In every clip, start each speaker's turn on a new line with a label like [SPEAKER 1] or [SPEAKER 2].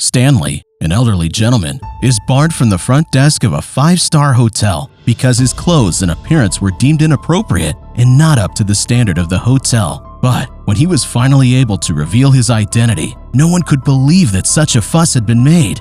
[SPEAKER 1] Stanley, an elderly gentleman, is barred from the front desk of a five-star hotel because his clothes and appearance were deemed inappropriate and not up to the standard of the hotel. But when he was finally able to reveal his identity, no one could believe that such a fuss had been made.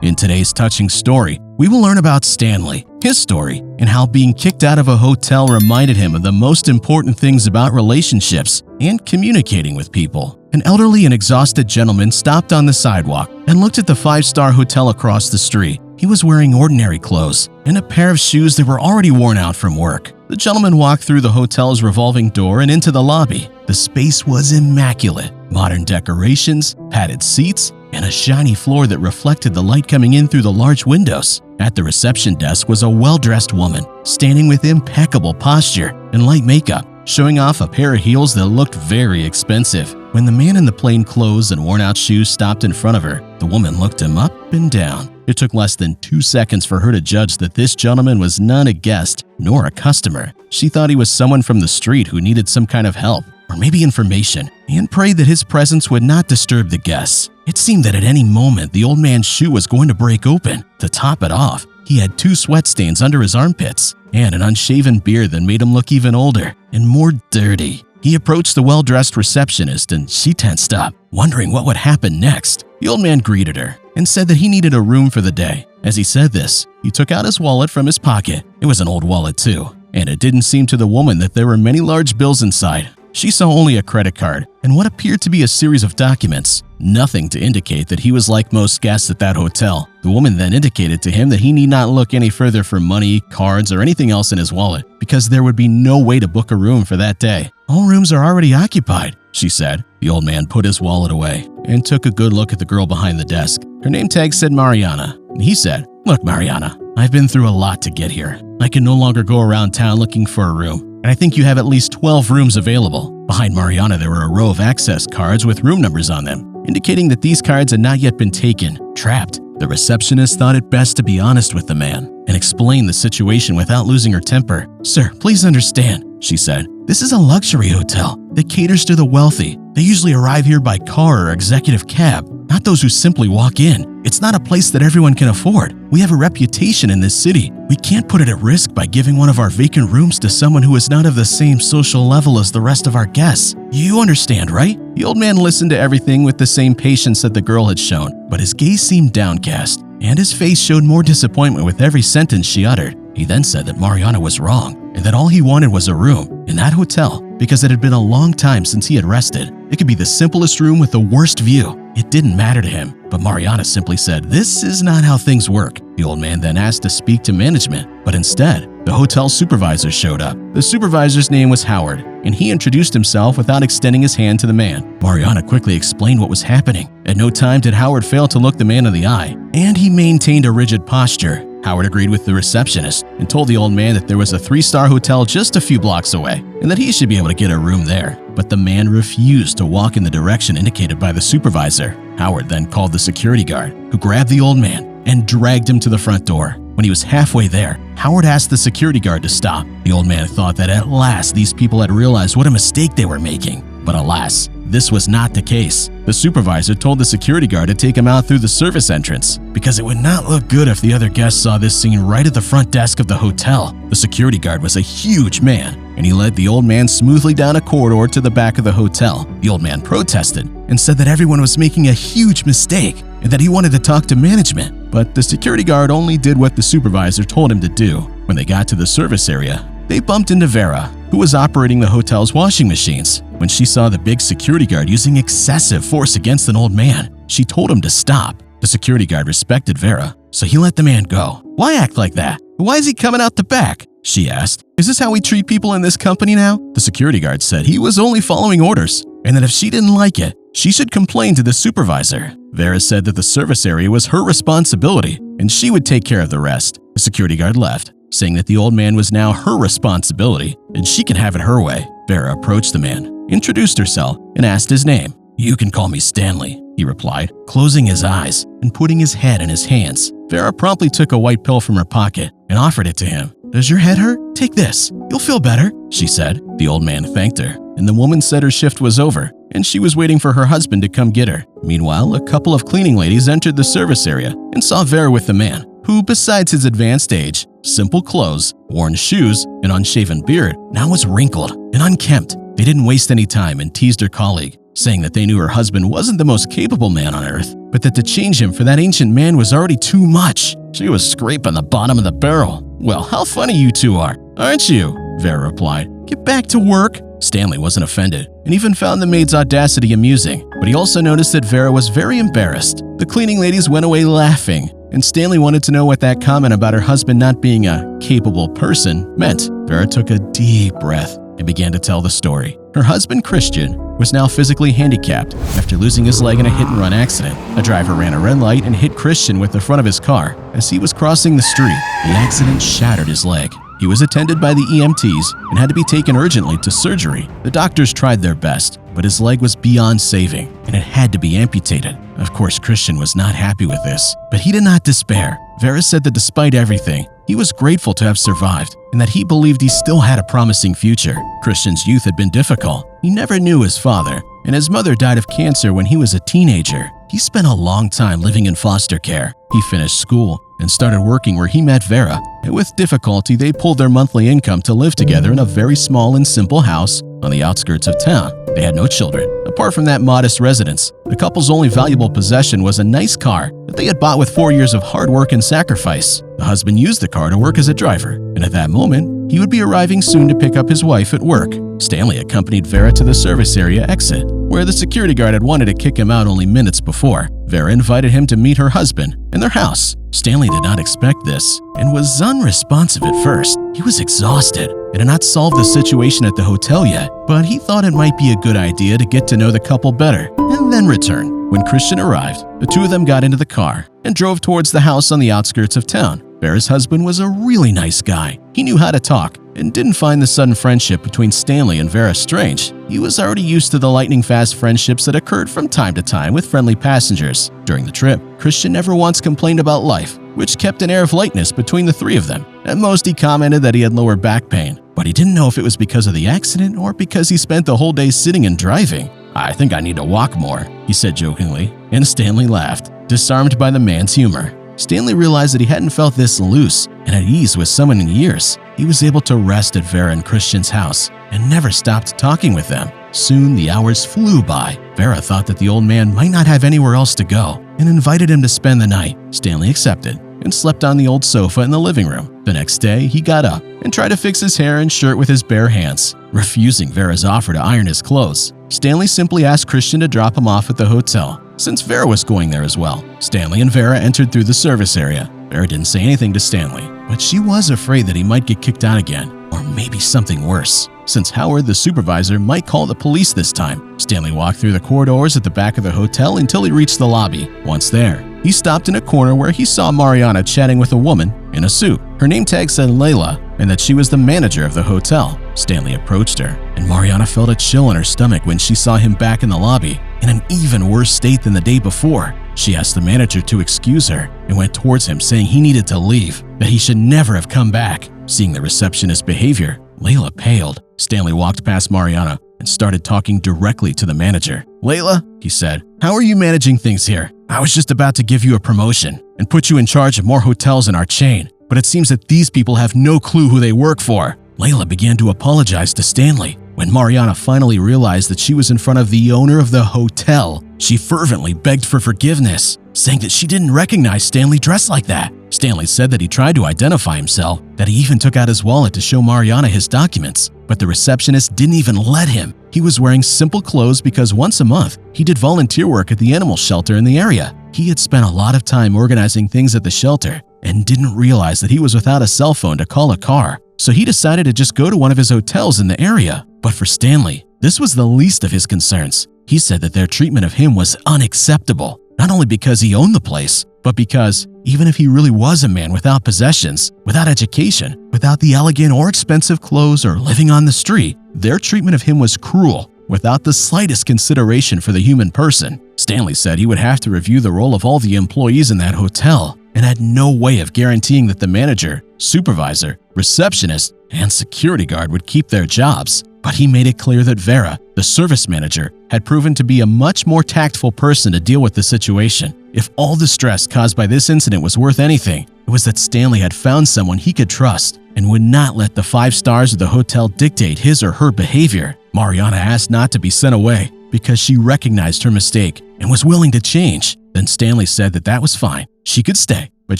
[SPEAKER 1] In today's touching story, we will learn about Stanley, his story, and how being kicked out of a hotel reminded him of the most important things about relationships and communicating with people. An elderly and exhausted gentleman stopped on the sidewalk and looked at the five-star hotel across the street. He was wearing ordinary clothes and a pair of shoes that were already worn out from work. The gentleman walked through the hotel's revolving door and into the lobby. The space was immaculate. Modern decorations, padded seats, and a shiny floor that reflected the light coming in through the large windows. At the reception desk was a well-dressed woman, standing with impeccable posture and light makeup, showing off a pair of heels that looked very expensive. When the man in the plain clothes and worn-out shoes stopped in front of her, the woman looked him up and down. It took less than 2 seconds for her to judge that this gentleman was not a guest nor a customer. She thought he was someone from the street who needed some kind of help or maybe information, and prayed that his presence would not disturb the guests. It seemed that at any moment the old man's shoe was going to break open. To top it off, he had 2 sweat stains under his armpits and an unshaven beard that made him look even older and more dirty. He approached the well-dressed receptionist and she tensed up, wondering what would happen next. The old man greeted her and said that he needed a room for the day. As he said this, he took out his wallet from his pocket. It was an old wallet too, and it didn't seem to the woman that there were many large bills inside. She saw only a credit card and what appeared to be a series of documents, nothing to indicate that he was like most guests at that hotel. The woman then indicated to him that he need not look any further for money, cards, or anything else in his wallet because there would be no way to book a room for that day. "All rooms are already occupied," she said. The old man put his wallet away and took a good look at the girl behind the desk. Her name tag said Mariana, and he said, "Look, Mariana, I've been through a lot to get here. I can no longer go around town looking for a room. And I think you have at least 12 rooms available." Behind Mariana, there were a row of access cards with room numbers on them, indicating that these cards had not yet been taken. Trapped, the receptionist thought it best to be honest with the man and explain the situation without losing her temper. "Sir, please understand," she said. "This is a luxury hotel that caters to the wealthy. They usually arrive here by car or executive cab, not those who simply walk in. It's not a place that everyone can afford. We have a reputation in this city. We can't put it at risk by giving one of our vacant rooms to someone who is not of the same social level as the rest of our guests. You understand, right?" The old man listened to everything with the same patience that the girl had shown, but his gaze seemed downcast, and his face showed more disappointment with every sentence she uttered. He then said that Mariana was wrong, and that all he wanted was a room in that hotel because it had been a long time since he had rested. It could be the simplest room with the worst view. It didn't matter to him, but Mariana simply said, "This is not how things work." The old man then asked to speak to management, but instead, the hotel supervisor showed up. The supervisor's name was Howard, and he introduced himself without extending his hand to the man. Mariana quickly explained what was happening. At no time did Howard fail to look the man in the eye, and he maintained a rigid posture. Howard agreed with the receptionist and told the old man that there was a 3-star hotel just a few blocks away and that he should be able to get a room there. But the man refused to walk in the direction indicated by the supervisor. Howard then called the security guard, who grabbed the old man and dragged him to the front door. When he was halfway there, Howard asked the security guard to stop. The old man thought that at last these people had realized what a mistake they were making. But alas, this was not the case. The supervisor told the security guard to take him out through the service entrance because it would not look good if the other guests saw this scene right at the front desk of the hotel. The security guard was a huge man, and he led the old man smoothly down a corridor to the back of the hotel. The old man protested and said that everyone was making a huge mistake and that he wanted to talk to management. But the security guard only did what the supervisor told him to do. When they got to the service area, they bumped into Vera, who was operating the hotel's washing machines. When she saw the big security guard using excessive force against an old man, she told him to stop. The security guard respected Vera, so he let the man go. "Why act like that? Why is he coming out the back?" she asked. "Is this how we treat people in this company now?" The security guard said he was only following orders and that if she didn't like it, she should complain to the supervisor. Vera said that the service area was her responsibility and she would take care of the rest. The security guard left, saying that the old man was now her responsibility and she can have it her way. Vera approached the man, introduced herself, and asked his name. "You can call me Stanley," he replied, closing his eyes and putting his head in his hands. Vera promptly took a white pill from her pocket and offered it to him. "Does your head hurt? Take this. You'll feel better," she said. The old man thanked her, and the woman said her shift was over and she was waiting for her husband to come get her. Meanwhile, a couple of cleaning ladies entered the service area and saw Vera with the man, who, besides his advanced age, simple clothes, worn shoes, and unshaven beard, now was wrinkled and unkempt. They didn't waste any time and teased her colleague, saying that they knew her husband wasn't the most capable man on earth, but that to change him for that ancient man was already too much. She was scraping the bottom of the barrel. "Well, how funny you two are, aren't you?" Vera replied. "Get back to work." Stanley wasn't offended and even found the maid's audacity amusing, but he also noticed that Vera was very embarrassed. The cleaning ladies went away laughing, and Stanley wanted to know what that comment about her husband not being a capable person meant. Vera took a deep breath and began to tell the story. Her husband, Christian, was now physically handicapped after losing his leg in a hit-and-run accident. A driver ran a red light and hit Christian with the front of his car as he was crossing the street. The accident shattered his leg. He was attended by the EMTs and had to be taken urgently to surgery. The doctors tried their best, but his leg was beyond saving, and it had to be amputated. Of course, Christian was not happy with this, but he did not despair. Vera said that despite everything, he was grateful to have survived and that he believed he still had a promising future. Christian's youth had been difficult. He never knew his father, and his mother died of cancer when he was a teenager. He spent a long time living in foster care. He finished school and started working where he met Vera, and with difficulty they pulled their monthly income to live together in a very small and simple house on the outskirts of town. They had no children. Apart from that modest residence, the couple's only valuable possession was a nice car that they had bought with 4 years of hard work and sacrifice. The husband used the car to work as a driver, and at that moment, he would be arriving soon to pick up his wife at work. Stanley accompanied Vera to the service area exit, where the security guard had wanted to kick him out only minutes before. Vera invited him to meet her husband in their house. Stanley did not expect this and was unresponsive at first. He was exhausted and had not solved the situation at the hotel yet, but he thought it might be a good idea to get to know the couple better and then return. When Christian arrived, the two of them got into the car and drove towards the house on the outskirts of town. Vera's husband was a really nice guy. He knew how to talk and didn't find the sudden friendship between Stanley and Vera strange. He was already used to the lightning-fast friendships that occurred from time to time with friendly passengers. During the trip, Christian never once complained about life, which kept an air of lightness between the three of them. At most, he commented that he had lower back pain, but he didn't know if it was because of the accident or because he spent the whole day sitting and driving. "I think I need to walk more," he said jokingly, and Stanley laughed, disarmed by the man's humor. Stanley realized that he hadn't felt this loose and at ease with someone in years. He was able to rest at Vera and Christian's house and never stopped talking with them. Soon the hours flew by. Vera thought that the old man might not have anywhere else to go and invited him to spend the night. Stanley accepted and slept on the old sofa in the living room. The next day, he got up and tried to fix his hair and shirt with his bare hands, refusing Vera's offer to iron his clothes. Stanley simply asked Christian to drop him off at the hotel, since Vera was going there as well. Stanley and Vera entered through the service area. Vera didn't say anything to Stanley, but she was afraid that he might get kicked out again, or maybe something worse, since Howard, the supervisor, might call the police this time. Stanley walked through the corridors at the back of the hotel until he reached the lobby. Once there, he stopped in a corner where he saw Mariana chatting with a woman in a suit. Her name tag said Layla, and that she was the manager of the hotel. Stanley approached her, and Mariana felt a chill in her stomach when she saw him back in the lobby, in an even worse state than the day before. She asked the manager to excuse her and went towards him, saying he needed to leave, that he should never have come back. Seeing the receptionist's behavior, Layla paled. Stanley walked past Mariana and started talking directly to the manager. "Layla," he said, "how are you managing things here? I was just about to give you a promotion and put you in charge of more hotels in our chain, but it seems that these people have no clue who they work for." Layla began to apologize to Stanley. When Mariana finally realized that she was in front of the owner of the hotel, she fervently begged for forgiveness, saying that she didn't recognize Stanley dressed like that. Stanley said that he tried to identify himself, that he even took out his wallet to show Mariana his documents, but the receptionist didn't even let him. He was wearing simple clothes because once a month, he did volunteer work at the animal shelter in the area. He had spent a lot of time organizing things at the shelter and didn't realize that he was without a cell phone to call a car, so he decided to just go to one of his hotels in the area. But for Stanley, this was the least of his concerns. He said that their treatment of him was unacceptable, not only because he owned the place, but because even if he really was a man without possessions, without education, without the elegant or expensive clothes or living on the street, their treatment of him was cruel, without the slightest consideration for the human person. Stanley said he would have to review the role of all the employees in that hotel and had no way of guaranteeing that the manager, supervisor, receptionist, and security guard would keep their jobs. But he made it clear that Vera, the service manager, had proven to be a much more tactful person to deal with the situation. If all the stress caused by this incident was worth anything, it was that Stanley had found someone he could trust and would not let the 5 stars of the hotel dictate his or her behavior. Mariana asked not to be sent away because she recognized her mistake and was willing to change. Then Stanley said that that was fine. She could stay, but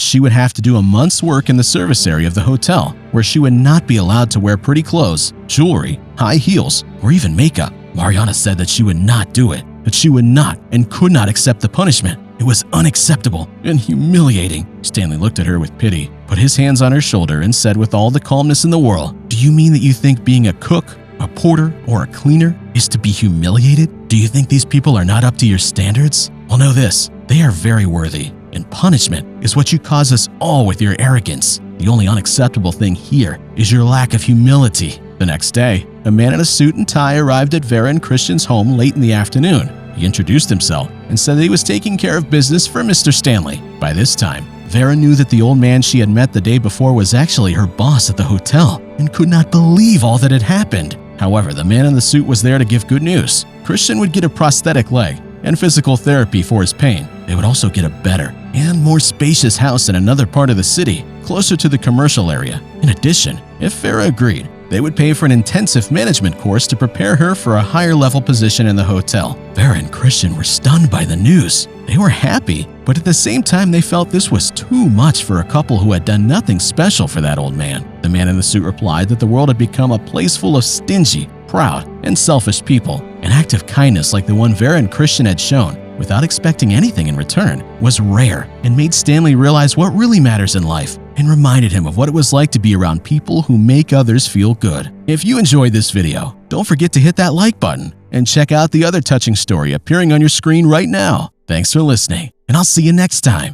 [SPEAKER 1] she would have to do a month's work in the service area of the hotel, where she would not be allowed to wear pretty clothes, jewelry, high heels, or even makeup. Mariana said that she would not do it, that she would not and could not accept the punishment. It was unacceptable and humiliating. Stanley looked at her with pity, put his hands on her shoulder, and said with all the calmness in the world, "Do you mean that you think being a cook, a porter, or a cleaner is to be humiliated? Do you think these people are not up to your standards? Well, know this, they are very worthy, and punishment is what you cause us all with your arrogance. The only unacceptable thing here is your lack of humility." The next day, a man in a suit and tie arrived at Vera and Christian's home late in the afternoon. He introduced himself and said that he was taking care of business for Mr. Stanley. By this time, Vera knew that the old man she had met the day before was actually her boss at the hotel and could not believe all that had happened. However, the man in the suit was there to give good news. Christian would get a prosthetic leg and physical therapy for his pain. They would also get a better and more spacious house in another part of the city, closer to the commercial area. In addition, if Vera agreed, they would pay for an intensive management course to prepare her for a higher level position in the hotel. Vera and Christian were stunned by the news. They were happy, but at the same time they felt this was too much for a couple who had done nothing special for that old man. The man in the suit replied that the world had become a place full of stingy, proud, and selfish people. An act of kindness like the one Vera and Christian had shown, without expecting anything in return, was rare and made Stanley realize what really matters in life and reminded him of what it was like to be around people who make others feel good. If you enjoyed this video, don't forget to hit that like button and check out the other touching story appearing on your screen right now. Thanks for listening, and I'll see you next time.